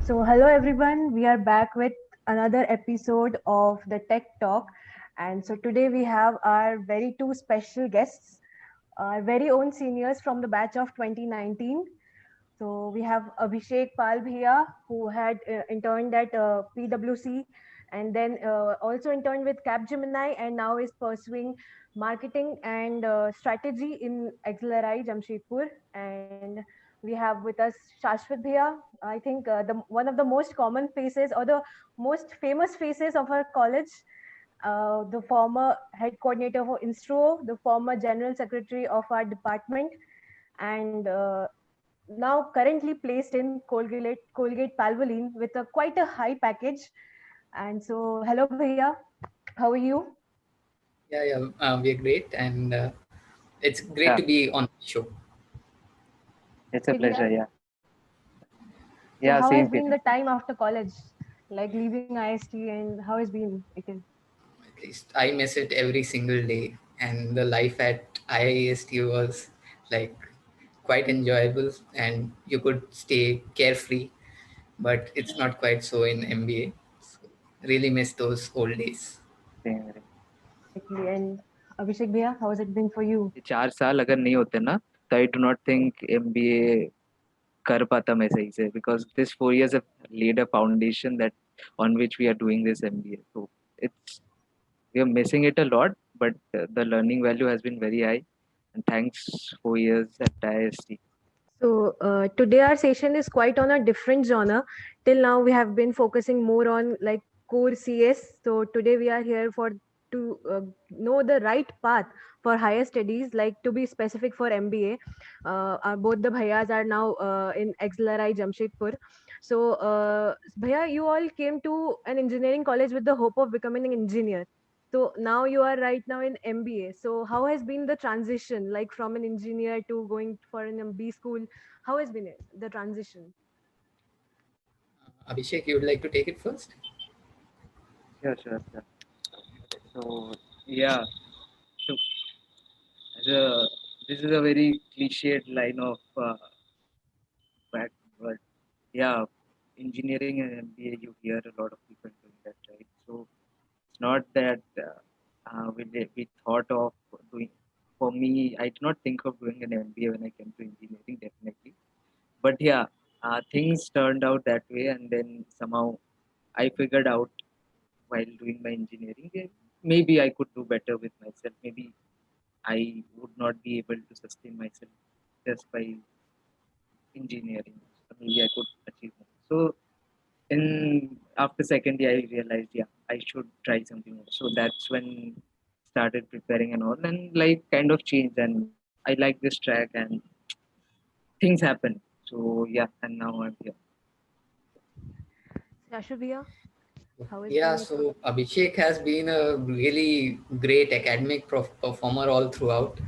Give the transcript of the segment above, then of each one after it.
So, hello everyone. We are back with another episode of the Tech Talk. And so today we have our very two special guests, our very own seniors from the batch of 2019. So we have Abhishek Pal Bhaiya, who had interned at PwC and then also interned with Capgemini and now is pursuing marketing and strategy in Acceleri, Jamshedpur. And we have with us Shashwat Bhaiya, I think one of the most common faces or the most famous faces of our college, the former head coordinator for Instro, the former general secretary of our department, and now currently placed in Colgate Palmolive with quite a high package. And so, hello, Bhaiya, how are you? We're great, and it's great Yeah, to be on the show. it's a Abhishek pleasure. Bhaiya, Yeah, so yeah, how same has been feeling. the time after college, like leaving IST, and how has been it is? At least I miss it every single day, and the life at IIST was like quite enjoyable, and you could stay carefree, but it's not quite so in MBA. So really miss those old days. Same. Exactly. And Abhishek Bhaiya, how has it been for you? ये 4 साल अगर नहीं होते ना तो I do not think MBA कर पाता मैं सही से because this 4 years have laid a foundation that on which we are doing this MBA. So it's we are missing it a lot, but the learning value has been very high. And thanks 4 years at IST. So today our session is quite on a different genre. Till now we have been focusing more on like core CS. So today we are here for to know the right path for higher studies, like to be specific for MBA. Both the bhaiyas are now in Acceleri Jamshedpur. So bhaiya, you all came to an engineering college with the hope of becoming an engineer. So now you are right now in MBA. So how has been the transition, like from an engineer to going for an MBA school? How has been it, the transition? Abhishek, you would like to take it first? Sure, sure, sure. So yeah, so as a this is a very cliched line of back, but yeah, engineering and MBA, you hear a lot of people doing that, right? So it's not that we thought of doing. For me, I did not think of doing an MBA when I came to engineering, definitely. But yeah, things turned out that way, and then somehow I figured out while doing my engineering, maybe I could do better with myself. Maybe I would not be able to sustain myself just by engineering. So maybe I could achieve more. So in after second year, I realized, yeah, I should try something more. So that's when started preparing and all, and like kind of changed. And I like this track, and things happen. So yeah, and now I'm here. Shashubia, how has Yeah, been it for? so Abhishek has been a really great academic performer all throughout,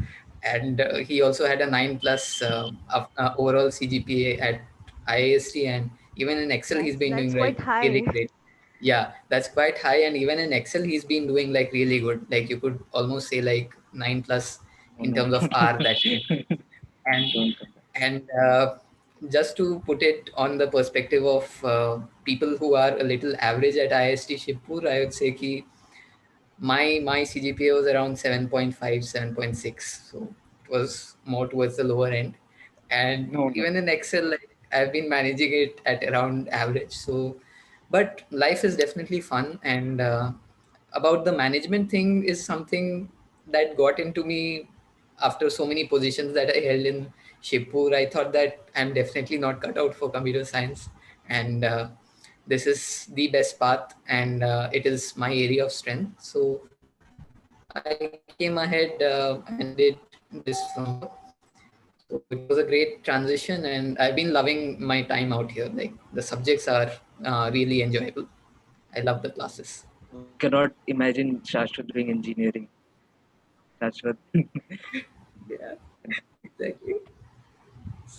and he also had a 9 plus overall CGPA at IIST, and even in Excel he's been That's doing quite like really high. great. Yeah, that's quite high, and even in Excel he's been doing like really good. Like you could almost say like 9 plus Oh in no, terms of R that he and don't come back. and just to put it on the perspective of people who are a little average at IST Shibpur, I would say ki my CGPA was around 7.5, 7.6. So it was more towards the lower end. And No, no. even in Excel, like, I've been managing it at around average. So, but life is definitely fun. And about the management thing is something that got into me after so many positions that I held in Shibpur. I thought that I'm definitely not cut out for computer science. And this is the best path, and it is my area of strength. So I came ahead and did this from here. So it was a great transition, and I've been loving my time out here. Like the subjects are really enjoyable. I love the classes. We cannot imagine Shashwat doing engineering. Shashwat. Yeah, exactly.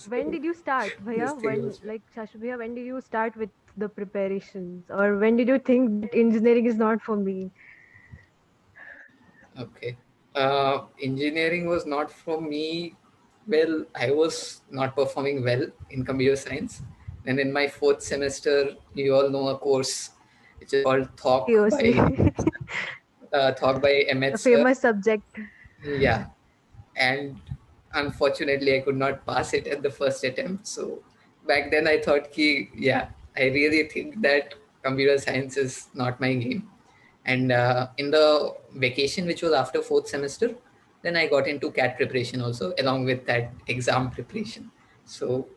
When So did you start, this Bhaiya? thing When, was like Shashubia, when did you start with the preparations? Or when did you think that engineering is not for me? okay. Engineering was not for me. Well, I was not performing well in computer science. And in my fourth semester, you all know a course which is called TOC, Talk by the Emmett Sir. famous subject. Yeah, and unfortunately, I could not pass it at the first attempt. So back then, I thought, ki, yeah, I really think that computer science is not my game. And in the vacation, which was after fourth semester, then I got into CAT preparation also, along with that exam preparation. So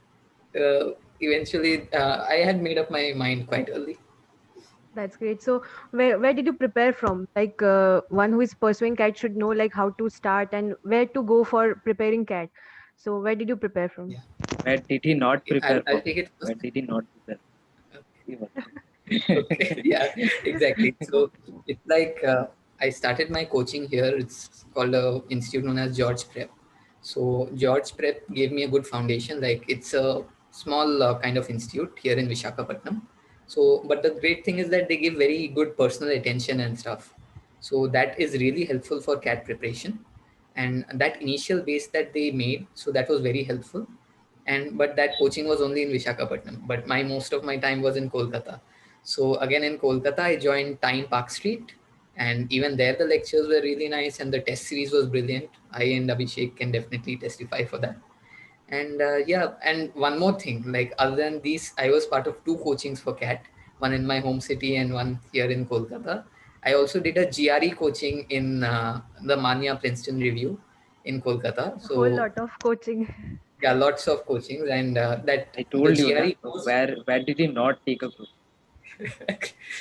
eventually, I had made up my mind quite early. That's great. So where did you prepare from? Like one who is pursuing CAT should know like how to start and where to go for preparing CAT. So where did you prepare from? Yeah, Where did he not prepare I'll for? take it Where first. did he not prepare? See what? Okay, yeah, exactly. So it's like I started my coaching here. It's called a institute known as George Prep. So George Prep gave me a good foundation. Like it's a small kind of institute here in Vishakhapatnam. So, but the great thing is that they give very good personal attention and stuff. So that is really helpful for CAT preparation. And that initial base that they made, so that was very helpful. And but that coaching was only in Vishakhapatnam. But my most of my time was in Kolkata. So again in Kolkata, I joined Time Park Street, and even there the lectures were really nice, and the test series was brilliant. I and Abhishek can definitely testify for that. And yeah, and one more thing, like other than these, I was part of two coachings for CAT, one in my home city and one here in Kolkata. I also did a GRE coaching in the Manya Princeton Review in Kolkata. A whole So lot of coaching. yeah, lots of coachings, and that I the told you, na. GRE course. Where did he not take a coach?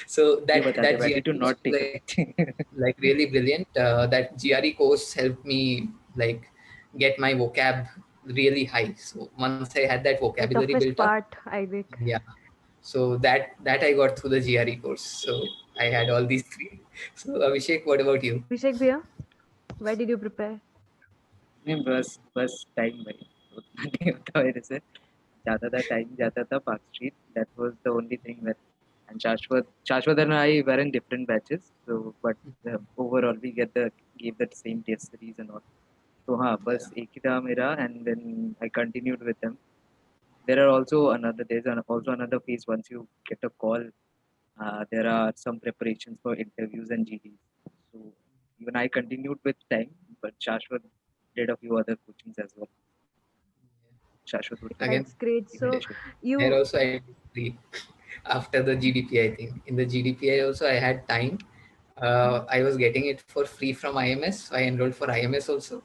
So ये that बता दे, that where GRE did you course not was take a coach? like really brilliant. That GRE course helped me like get my vocab really high. So once I had that The vocabulary built toughest up, part, I think. yeah. So that I got through the GRE course. So I had all these three. So Abhishek, what about you? Abhishek Bhaiya, where did you prepare? नहीं बस time भाई उतना नहीं होता मेरे से जाता था टाइम जाता था park street that was the only thing that and Shashwat and I were in different batches so but overall we gave that same test series and all so हाँ Yeah. बस एक ही था मेरा and then I continued with them there are also also another phase once you get a call there are some preparations for interviews and GDs so even I continued with time but Shashwat did a few other coachings as well Shashwat would Again, That's great. So share. there you also I did three after the GDP. I think in the GDPI also I had time. I was getting it for free from IMS. So I enrolled for IMS also.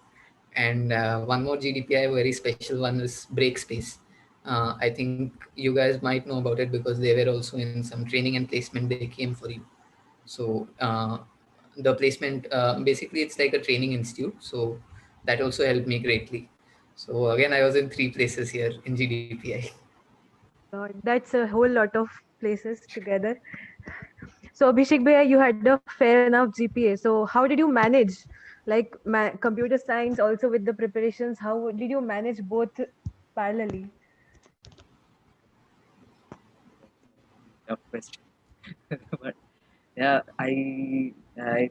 And one more GDPI, very special one is Breakspace. I think you guys might know about it because they were also in some training and placement. They came for you. So the placement, basically, it's like a training institute. So that also helped me greatly. So again, I was in three places here in GDPI. that's a whole lot of places together. So Abhishek Bhaiya, you had a fair enough GPA. So how did you manage like computer science also with the preparations? How did you manage both parallelly? Tough question. But yeah, I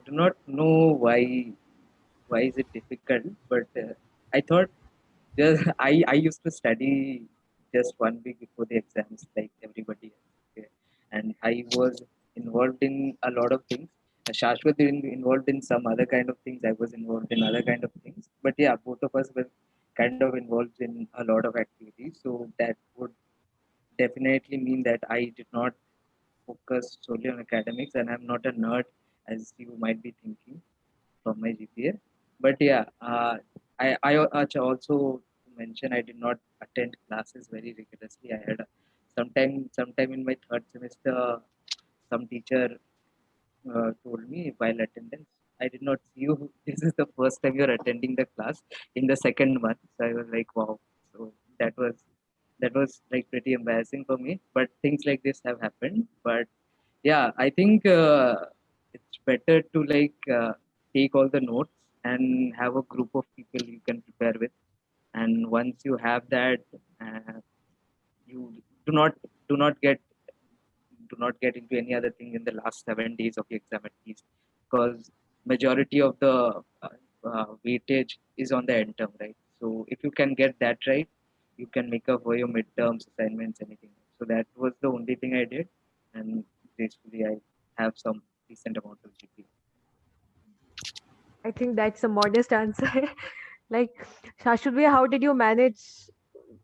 do not know why is it difficult, but I thought just I used to study just 1 week before the exams, like everybody else. Okay? And I was involved in a lot of things. Shashwat involved in some other kind of things. I was involved in other kind of things. But yeah, both of us were kind of involved in a lot of activities. So that would definitely mean that I did not focus solely on academics, and I'm not a nerd as you might be thinking from my GPA. But yeah, also mention I did not attend classes very rigorously. I had sometime in my third semester, some teacher told me while attendance, I did not see you. This is the first time you're attending the class in the second month. So I was like, wow. So that was like pretty embarrassing for me. But things like this have happened. But yeah, I think it's better to take all the notes and have a group of people you can prepare with. And once you have that, uh, you do not do not get do not get into any other thing in the last 7 days of the exam at least, because majority of the weightage is on the end term, right? So if you can get that right, you can make up for your midterms, assignments, anything. So that was the only thing I did, and gracefully I have some decent amount of GPA. I think that's a modest answer. Like, Shashudbhai, how did you manage?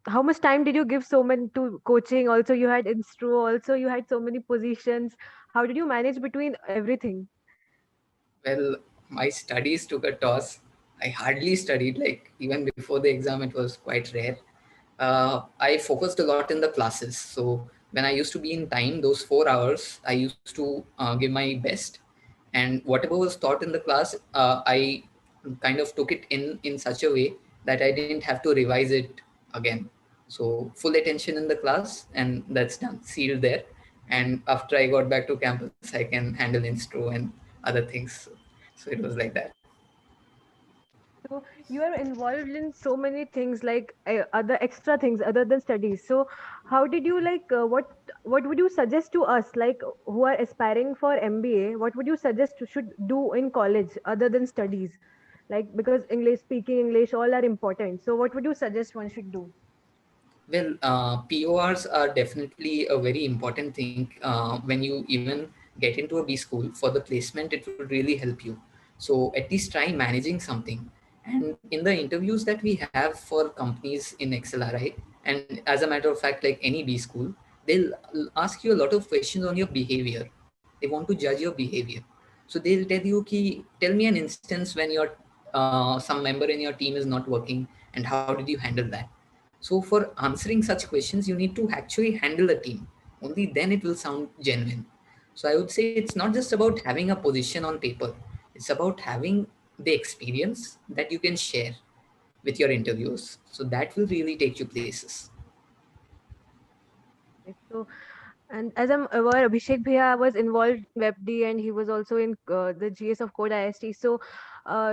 How much time did you give so many to coaching? Also, you had instro. Also, you had so many positions. How did you manage between everything? Well, my studies took a toss. I hardly studied, like, even before the exam, it was quite rare. I focused a lot in the classes. So when I used to be in time, those 4 hours, I used to give my best. And whatever was taught in the class, I kind of took it in such a way that I didn't have to revise it again. So full attention in the class, and that's done, sealed there. And after I got back to campus, I can handle instro and other things. So it was like that. So you are involved in so many things, like other extra things other than studies. So how did you like? What would you suggest to us, like who are aspiring for MBA? What would you suggest to should do in college other than studies? Like, because English, speaking English, all are important. So what would you suggest one should do? Well, PORs are definitely a very important thing. When you even get into a B school for the placement, it would really help you. So at least try managing something. And in the interviews that we have for companies in XLRI, and as a matter of fact, like any B school, they'll ask you a lot of questions on your behavior. They want to judge your behavior. So they'll tell you, ki, tell me an instance when your some member in your team is not working, and how did you handle that? So for answering such questions, you need to actually handle a team. Only then it will sound genuine. So I would say it's not just about having a position on paper. It's about having the experience that you can share with your interviews. So that will really take you places. Like, so, and as I'm aware, Abhishek Bhaiya was involved in WebD and he was also in the GS of Code IST. So,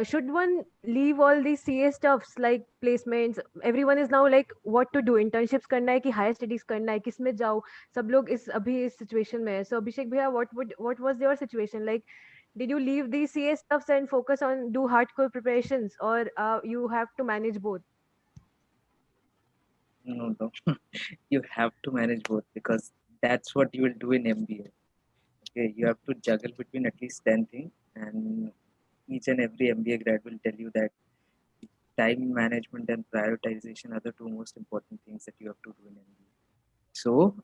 should one leave all these CA stuffs like placements? Everyone is now like, what to do? Internships करना है कि higher studies करना है? किसमें जाऊँ? सब लोग इस अभी इस situation में है. So, Abhishek Bhaiya, what was your situation like? Did you leave these CA stuffs and focus on do hardcore preparations, or you have to manage both? No, no, you have to manage both because that's what you will do in MBA. Okay, you have to juggle between at least 10 things, and each and every MBA grad will tell you that time management and prioritization are the two most important things that you have to do in MBA. So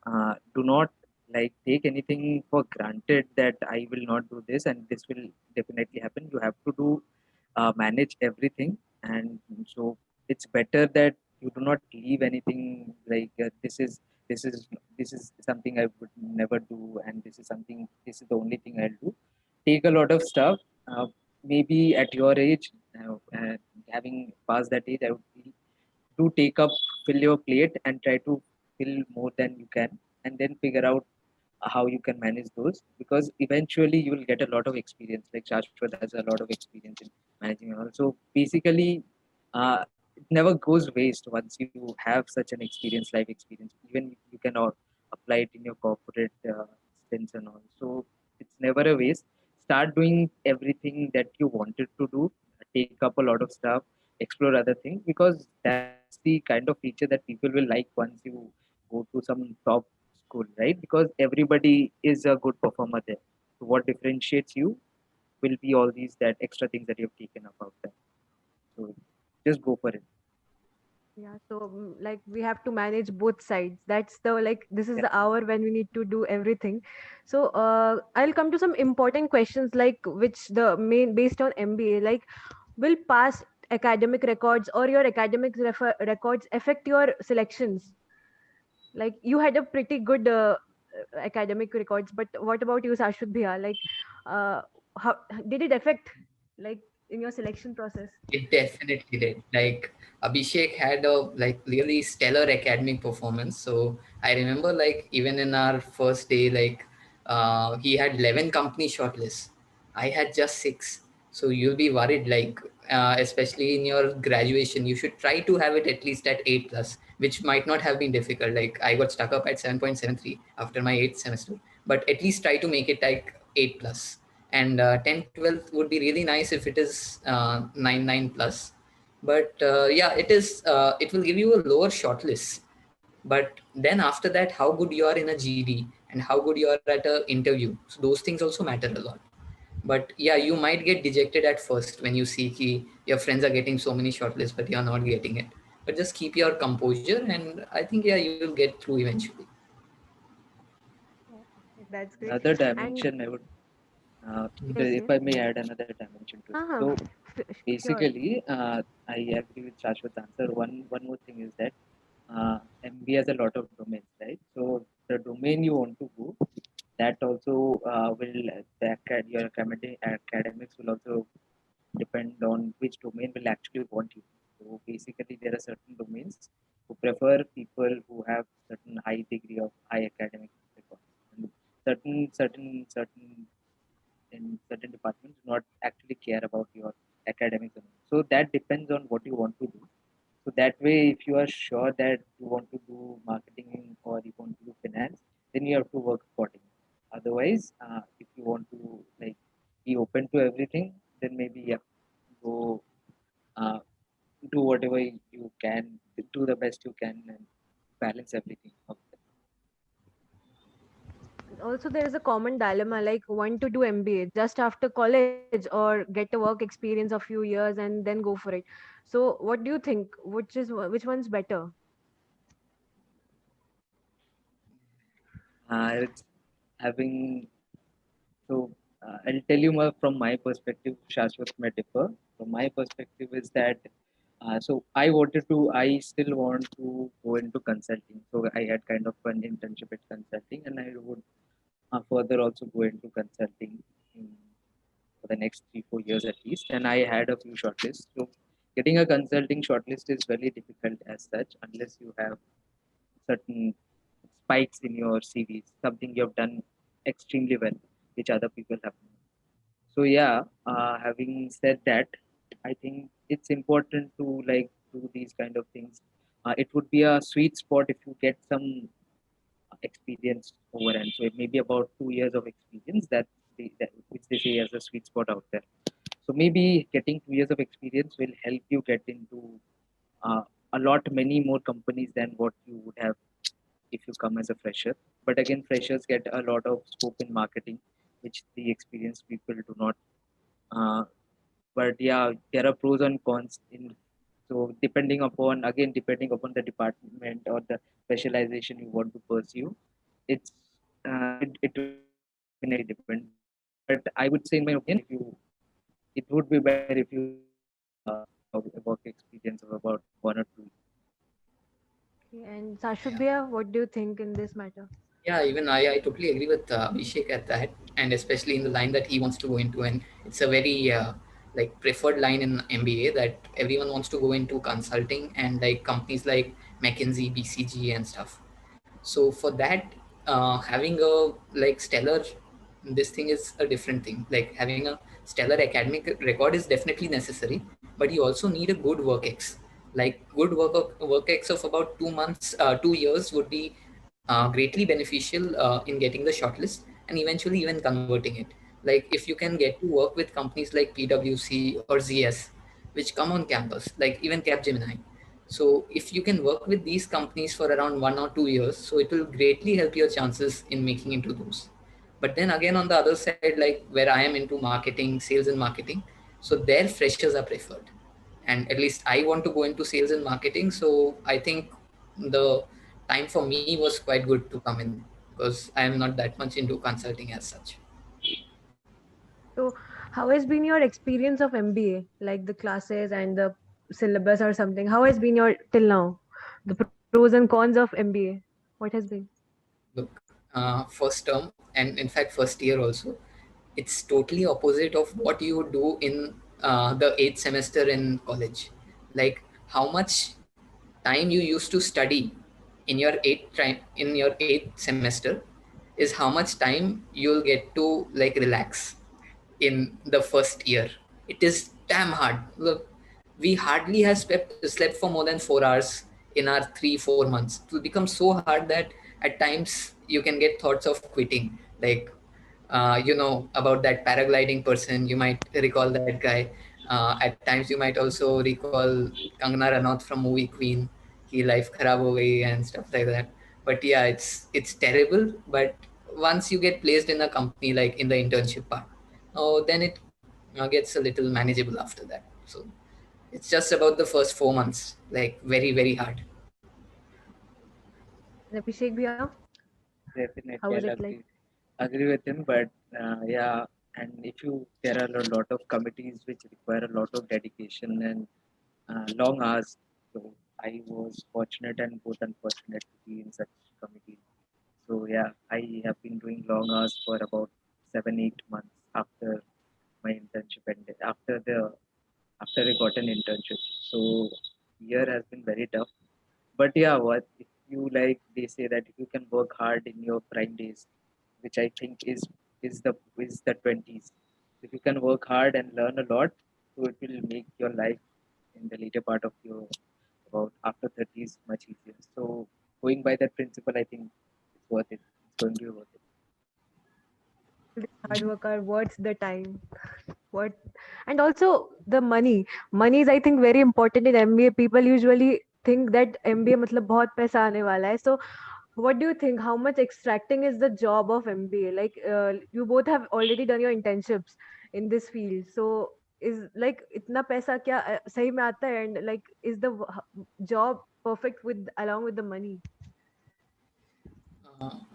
do not like take anything for granted that I will not do this and this will definitely happen. You have to do manage everything, and so it's better that you do not leave anything like this is this is something I would never do, and this is the only thing I'll do. Take a lot of stuff. Maybe at your age, having passed that age, I would feel do take up fill your plate and try to fill more than you can, and then figure out how you can manage those, because eventually you will get a lot of experience. Like Shashwat has a lot of experience in managing and also basically it never goes waste once you have such an experience, life experience. Even you can apply it in your corporate stints and all, so it's never a waste. Start doing everything that you wanted to do, take up a lot of stuff, explore other things, because that's the kind of feature that people will like once you go to some top school, right? Because everybody is a good performer there. So what differentiates you will be all these that extra things that you've taken about that. So just go for it. Yeah, so like we have to manage both sides. That's the like this is Yeah. the hour when we need to do everything. So I'll come to some important questions like which the main based on MBA, like will past academic records or your academic records affect your selections? Like you had a pretty good academic records, but what about you, Sashwat Bhaiya? Like uh, how did it affect like in your selection process? It definitely did. Like Abhishek had a like really stellar academic performance. So I remember like even in our first day, like he had 11 company shortlists. I had just six. So you'll be worried, like especially in your graduation, you should try to have it at least at 8 plus, which might not have been difficult. Like I got stuck up at 7.73 after my eighth semester, but at least try to make it like 8 plus. And 10 12th would be really nice if it is 9 9 plus, but yeah, it will give you a lower shortlist. But then after that, how good you are in a GD and how good you are at a interview. So those things also matter a lot. But yeah, you might get dejected at first when you see ki your friends are getting so many shortlists, but you're not getting it. But just keep your composure, and I think yeah, you'll get through eventually. Okay, that's great. Another And dimension I would, yes, if yes. I may add another dimension to it. Uh-huh. So Sure. basically, I agree with Shashwat's answer. One more thing is that MBA has a lot of domains, right? So the domain you want to go, that also will your academics will also depend on which domain will actually want you. So basically, there are certain domains who prefer people who have certain high degree of high academic records, and certain in certain departments do not actually care about your academics. So that depends on what you want to do. So that way, if you are sure that you want to do marketing or you want to do finance, then you have to work accordingly. Otherwise, if you want to like be open to everything, then maybe yeah, go uh, do whatever you can, do the best you can, and balance everything out there. Also, there is a common dilemma like want to do MBA just after college or get a work experience of few years and then go for it. So, what do you think? Which one's better? It's having So I'll tell you more from my perspective. Shashwat may differ. From my perspective, is that I still want to go into consulting. So I had kind of an internship at consulting, and I would further also go into consulting in, for the next 3 4 years at least. And I had a few shortlists. So getting a consulting shortlist is very difficult as such unless you have certain spikes in your CVs, something you have done extremely well, which other people have not. So yeah, having said that, I think it's important to like do these kind of things. It would be a sweet spot if you get some experience over, and so it may be about 2 years of experience which they say as a sweet spot out there. So maybe getting 2 years of experience will help you get into uh, a lot many more companies than what you would have if you come as a fresher. But again, freshers get a lot of scope in marketing, which the experienced people do not. Uh, but yeah, there are pros and cons in. So depending upon the department or the specialization you want to pursue, it will definitely depend. But I would say, in my opinion, if you it would be better if you a work experience of about 1 or 2. Okay, and Sashwat Bhaiya, what do you think in this matter? Yeah, even I totally agree with Abhishek at that, and especially in the line that he wants to go into. And it's a very like preferred line in MBA that everyone wants to go into consulting and like companies like McKinsey, BCG, and stuff. So for that, having a like stellar, this thing is a different thing. Like having a stellar academic record is definitely necessary, but you also need a good work ex. Like good work ex of about 2 months, 2 years would be greatly beneficial in getting the shortlist and eventually even converting it. Like if you can get to work with companies like PwC or ZS, which come on campus, like even Capgemini. So if you can work with these companies for around 1 or 2 years, so it will greatly help your chances in making into those. But then again, on the other side, like where I am into marketing, sales and marketing, so their freshers are preferred. And at least I want to go into sales and marketing. So I think the time for me was quite good to come in because I am not that much into consulting as such. So, how has been your experience of MBA, like the classes and the syllabus or something? How has been your till now? The pros and cons of MBA. What has been? Look, first term and in fact first year also, it's totally opposite of what you do in the eighth semester in college. Like how much time you used to study in your eighth semester is how much time you'll get to like relax in the first year. It is damn hard. Look, we hardly have slept for more than 4 hours in our 3 4 months. It will become so hard that at times you can get thoughts of quitting. Like, you know, about that paragliding person, you might recall that guy. At times, you might also recall Kangana Ranaut from movie Queen. कि life खराब हो गई and stuff like that. But yeah, it's terrible. But once you get placed in a company, like in the internship part, oh, then it gets a little manageable after that. So it's just about the first 4 months, like very, very hard. And Abhishek bhaiya, how Definitely, was I'll it like? agree with him. But yeah, and if you there are a lot of committees which require a lot of dedication and long hours. So I was fortunate and both unfortunate to be in such committees. So yeah, I have been doing long hours for about 7 8 months after my internship ended. After I got an internship. So year has been very tough. But yeah, what if you like they say that if you can work hard in your prime days, which I think is the 20s. If you can work hard and learn a lot, so it will make your life in the later part of your about after 30s much easier. So going by that principle, I think it's worth it. It's going to be worth it. All this hard work are worth the time. What? And also the money. Money is, I think, very important in MBA. People usually think that MBA मतलब बहुत पैसा आने वाला है. So what do you think? How much extracting is the job of MBA? Like you both have already done your internships in this field. So is like इतना पैसा क्या सही में आता है? And like is the job perfect with along with the money?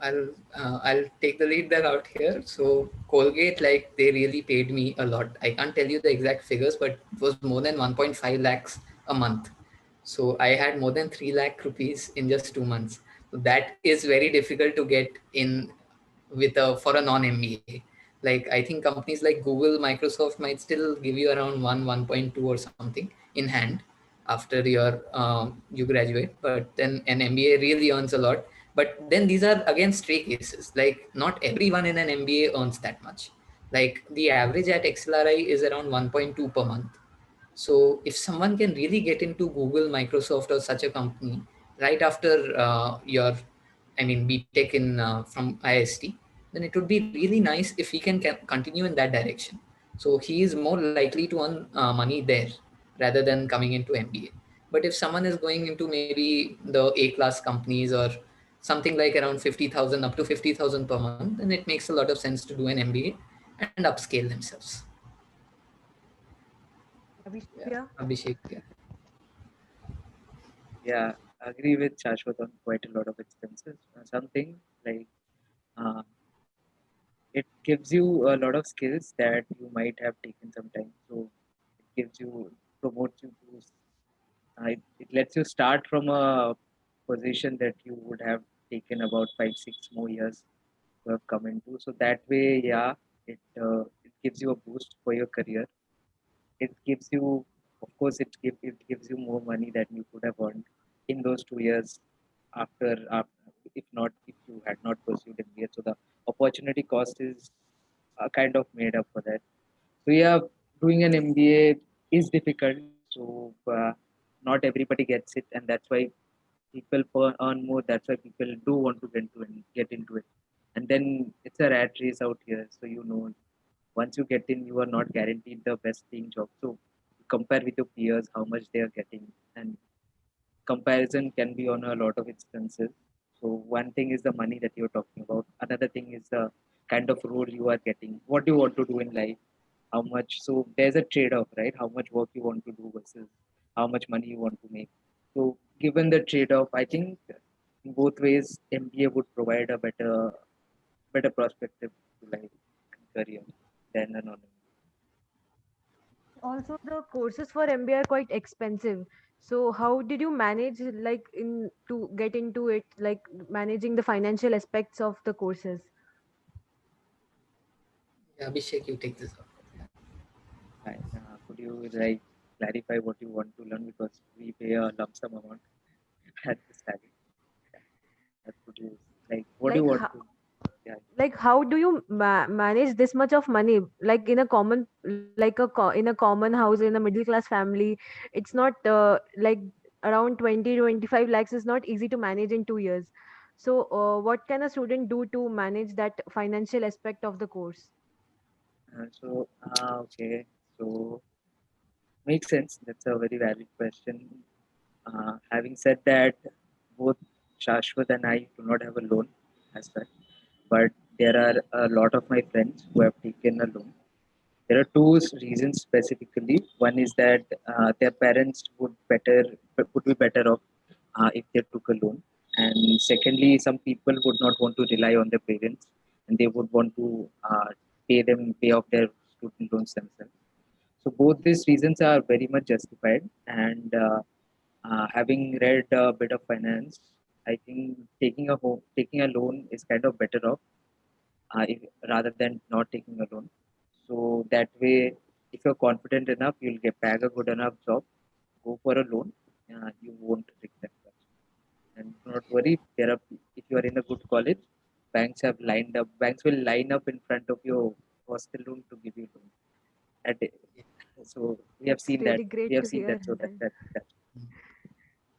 I'll take the lead there out here. So Colgate, like they really paid me a lot. I can't tell you the exact figures, but it was more than 1.5 lakhs a month. So I had more than 3 lakh rupees in just 2 months. So that is very difficult to get in with a for a non-MBA. Like I think companies like Google, Microsoft might still give you around 1.2 or something in hand after you graduate. But then an MBA really earns a lot. But then these are again stray cases. Like not everyone in an MBA earns that much. Like the average at XLRI is around 1.2 per month. So if someone can really get into Google, Microsoft, or such a company right after BTech from IST, then it would be really nice if he can continue in that direction. So he is more likely to earn money there rather than coming into MBA. But if someone is going into maybe the A class companies or something like around 50,000 up to 50,000 per month, then it makes a lot of sense to do an MBA and upscale themselves. Abhishek Yeah, bhaiya? Abhishek. Yeah. Yeah, I agree with Shashwat on quite a lot of expenses. Something like uh, it gives you a lot of skills that you might have taken some time. So it gives you promotes you to it lets you start from a position that you would have taken about 5 6 more years to have come into. So that way, yeah, it gives you a boost for your career. It gives you, of course, it gives you more money than you could have earned in those 2 years after if not if you had not pursued MBA. So the opportunity cost is kind of made up for that. So yeah, doing an MBA is difficult. So not everybody gets it, and that's why people earn more. That's why people do want to get into it. And then it's a rat race out here. So once you get in, you are not guaranteed the best paying job. So compare with your peers how much they are getting, and comparison can be on a lot of expenses. So one thing is the money that you're talking about. Another thing is the kind of role you are getting. What do you want to do in life? How much? So there's a trade-off, right? How much work you want to do versus how much money you want to make. So given the trade-off, I think in both ways, MBA would provide a better perspective to life and career than a non. Also, the courses for MBA are quite expensive. So, how did you manage, like, in to get into it, like managing the financial aspects of the courses? Yeah, Abhishek, you take this up. Right. Could you like clarify what you want to learn because we pay a lump sum amount at the starting. That could you like what do you Like, want to? Yeah. how do you manage this much of money? Like in a common, like in a common house in a middle class family, it's not like around 20 to 25 lakhs is not easy to manage in 2 years. So, what can a student do to manage that financial aspect of the course? Okay. So makes sense. That's a very valid question. Having said that, both Shashwat and I do not have a loan as such, but there are a lot of my friends who have taken a loan. There are two reasons specifically. One is that their parents would be better off if they took a loan, and secondly, some people would not want to rely on their parents, and they would want to pay off their student loans themselves. So both these reasons are very much justified, and having read a bit of finance, I think taking a loan is kind of better off rather than not taking a loan. So that way, if you're confident enough, you'll get bag a good enough job, go for a loan, you won't regret much. And do not worry, if you are in a good college, banks will line up in front of your hostel room to give you loan. At, so That's really great to hear. so that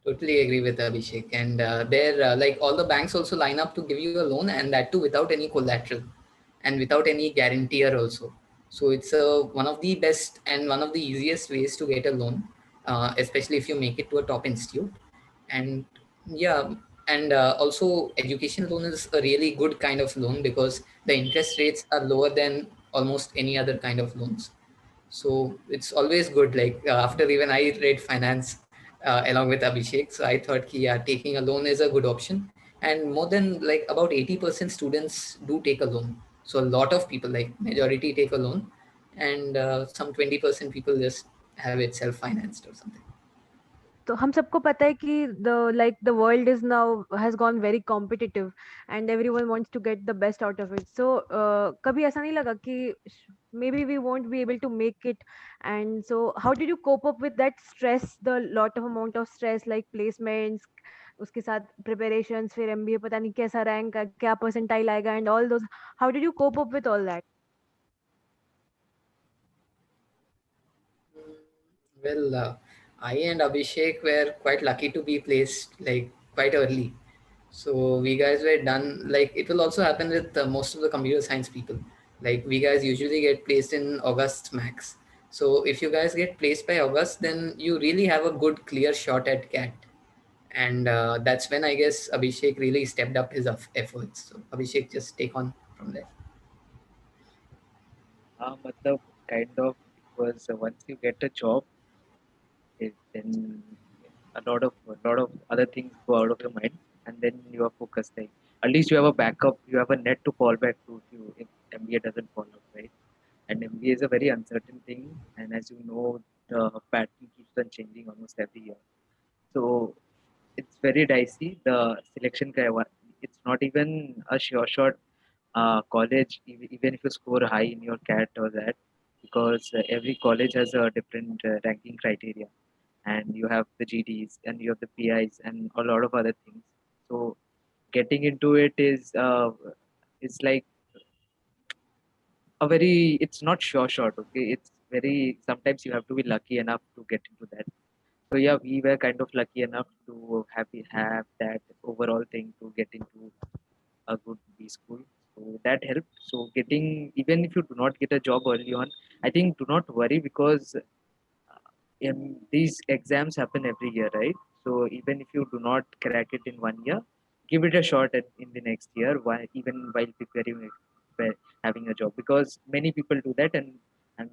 Totally agree with Abhishek. And there, like all the banks also line up to give you a loan, and that too without any collateral and without any guarantor also. So it's one of the best and one of the easiest ways to get a loan, especially if you make it to a top institute. And yeah, and also education loan is a really good kind of loan because the interest rates are lower than almost any other kind of loans. So it's always good. Like after even I read finance along with Abhishek, so I thought, yeah, taking a loan is a good option. And more than like about 80% students do take a loan. So a lot of people, like majority, take a loan, and some 20% people just have it self-financed or something. तो हम सबको पता है कि the world is now has gone very competitive and everyone wants to get the best out of it. So कभी ऐसा नहीं लगा कि maybe we won't be able to make it, and so how did you cope up with that stress, the lot of amount of stress like placements, उसके साथ preparations, फिर MBA पता नहीं कैसा rank क्या percentile आएगा and all those, how did you cope up with all that? Well, I and Abhishek were quite lucky to be placed like quite early. So we guys were done. Like it will also happen with most of the computer science people. Like we guys usually get placed in August max. So if you guys get placed by August, then you really have a good clear shot at CAT. And that's when I guess Abhishek really stepped up his efforts. So Abhishek, just take on from there. matlab, kind of it was once you get a job, then a lot of other things go out of your mind, and then you are focused. Like at least you have a backup, you have a net to fall back to if MBA doesn't fall out, right? And MBA is a very uncertain thing, and as you know, the pattern keeps on changing almost every year. So it's very dicey. The selection it's not even a sure shot college, even if you score high in your CAT or that, because every college has a different ranking criteria, and you have the GDs and you have the PIs and a lot of other things. So getting into it is like it's not sure shot. Okay, it's very sometimes you have to be lucky enough to get into that. So yeah, we were kind of lucky enough to have that overall thing to get into a good B school. So that helped. So getting even if you do not get a job early on, I think do not worry because these exams happen every year, right? So even if you do not crack it in 1 year, give it a shot in the next year, even while preparing having a job, because many people do that, and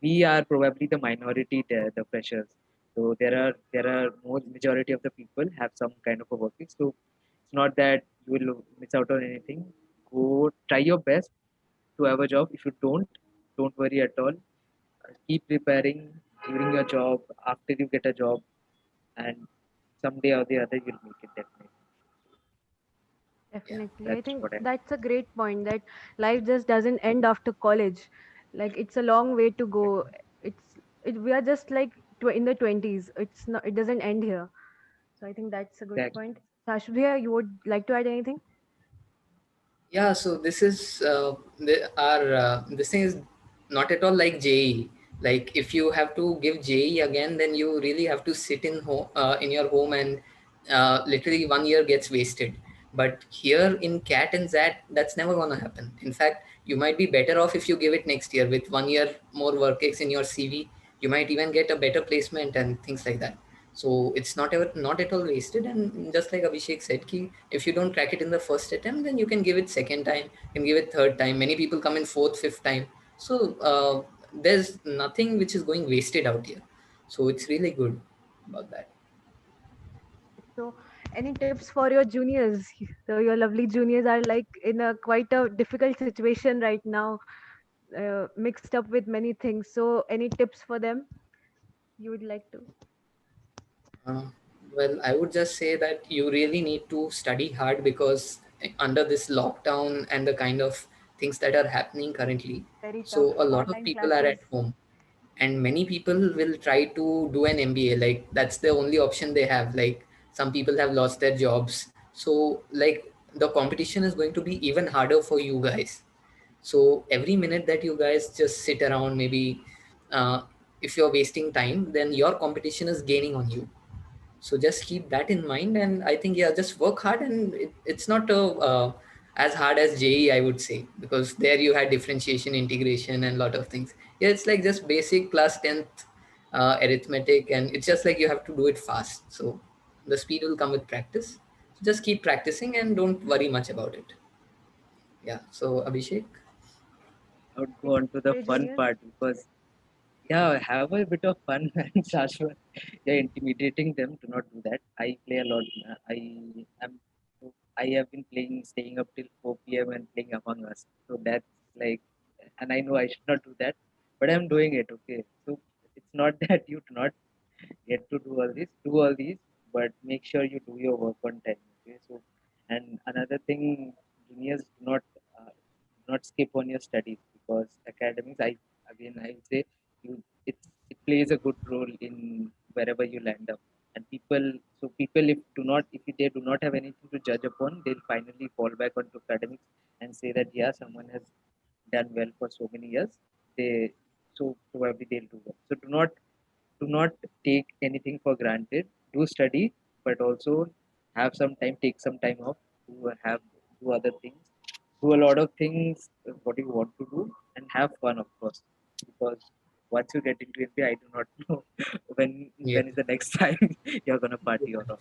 we are probably the minority there, the freshers. So there are more majority of the people have some kind of a working. So it's not that you will miss out on anything. Go try your best to have a job. If you don't worry at all. Keep preparing during your job, after you get a job, and someday or the other you'll make it definitely. Yeah, Definitely. I that's think what I. that's a great point that life just doesn't end after college. Like it's a long way to go. We are just like in the 20s. It doesn't end here. So I think that's a good Exactly. point. Sashvia, you would like to add anything? Yeah, so this is this thing is not at all like JEE. Like if you have to give JEE again, then you really have to sit in your home, and literally 1 year gets wasted. But here in CAT and ZAT, that's never gonna happen. In fact, you might be better off if you give it next year with 1 year more work ex in your CV. You might even get a better placement and things like that. So it's not at all wasted. And just like Abhishek said, ki if you don't crack it in the first attempt, then you can give it second time, you can give it third time. Many people come in fourth, fifth time. So there's nothing which is going wasted out here. So it's really good about that. So, any tips for your juniors? So, your lovely juniors are like in a quite a difficult situation right now, mixed up with many things. So, any tips for them you would like to? Uh, well, I would just say that you really need to study hard, because under this lockdown and the kind of things that are happening currently, Very tough so a lot of online people are at classes. home, and many people will try to do an MBA. Like that's the only option they have. Like some people have lost their jobs. So like the competition is going to be even harder for you guys. So every minute that you guys just sit around, maybe uh, if you're wasting time, then your competition is gaining on you. So just keep that in mind, and I think, yeah, just work hard. And it's not as hard as JE, I would say, because there you had differentiation, integration, and a lot of things. Yeah, it's like just basic class 10th arithmetic, and it's just like you have to do it fast. So the speed will come with practice. So just keep practicing and don't worry much about it. Yeah, so Abhishek. I would go on to the Your fun juniors? part because yeah, have a bit of fun and Shashwat. Yeah, intimidating them. Do not do that. I play a lot. Am I have been playing, staying up till 4 p.m. and playing Among Us. So that's like, and I know I should not do that, but I'm doing it. Okay, so it's not that you do not get to do all this. Do all these, but make sure you do your work on time. Okay, so and another thing, juniors do not skip on your studies because academics. I would say it plays a good role in wherever you land up. And people if they do not have anything to judge upon, they'll finally fall back onto academics and say that yeah, someone has done well for so many years. They so probably they'll do well. So do not take anything for granted. Do study, but also have some time, take some time off to do other things, do a lot of things what you want to do, and have fun, of course. Because once you get into NBA, I do not know Yeah. when is the next time you're gonna party or not.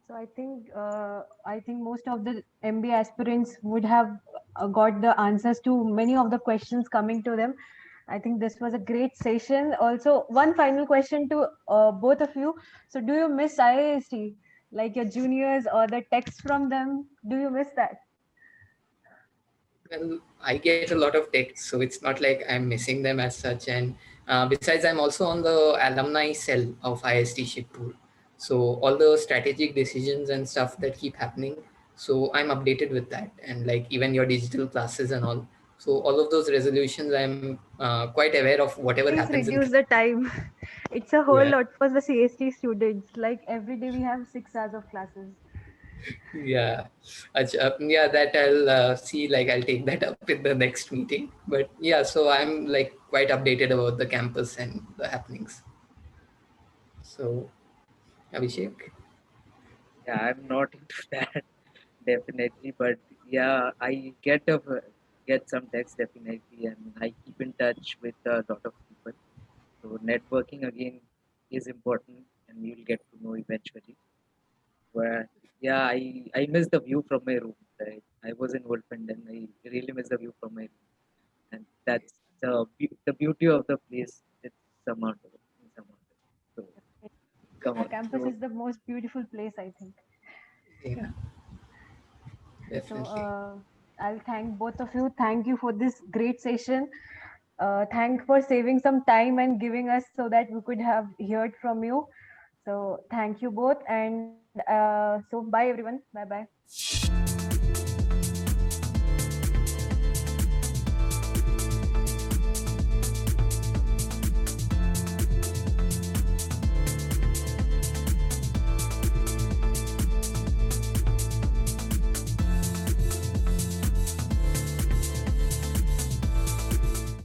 So I think most of the MBA aspirants would have got the answers to many of the questions coming to them. I think this was a great session. Also, one final question to both of you. So, do you miss IIST, like your juniors or the text from them? Do you miss that? Well, I get a lot of texts, so it's not like I'm missing them as such. And besides, I'm also on the alumni cell of IST Shippool. So all the strategic decisions and stuff that keep happening, so I'm updated with that. And like even your digital classes and all. So all of those resolutions, I'm quite aware of whatever Please happens in. reduce the time. It's a whole Yeah. lot for the CST students. Like every day we have 6 hours of classes. Yeah. Yeah, that I'll see. Like, I'll take that up in the next meeting. But yeah, so I'm like quite updated about the campus and the happenings. So, Abhishek. Yeah, I'm not into that definitely, but yeah, I get some text definitely, and I keep in touch with a lot of people. So networking again is important, and you'll get to know eventually. Where yeah, I miss the view from my room. Right? I was in Wolfend, and I really miss the view from my room, and that's the beauty of the place. It's surmountable, insurmountable. So come Our on. campus So is the most beautiful place, I think. Yeah, So definitely. I'll thank both of you. Thank you for this great session. Thank for saving some time and giving us so that we could have heard from you. So thank you both, and so bye everyone. Bye bye.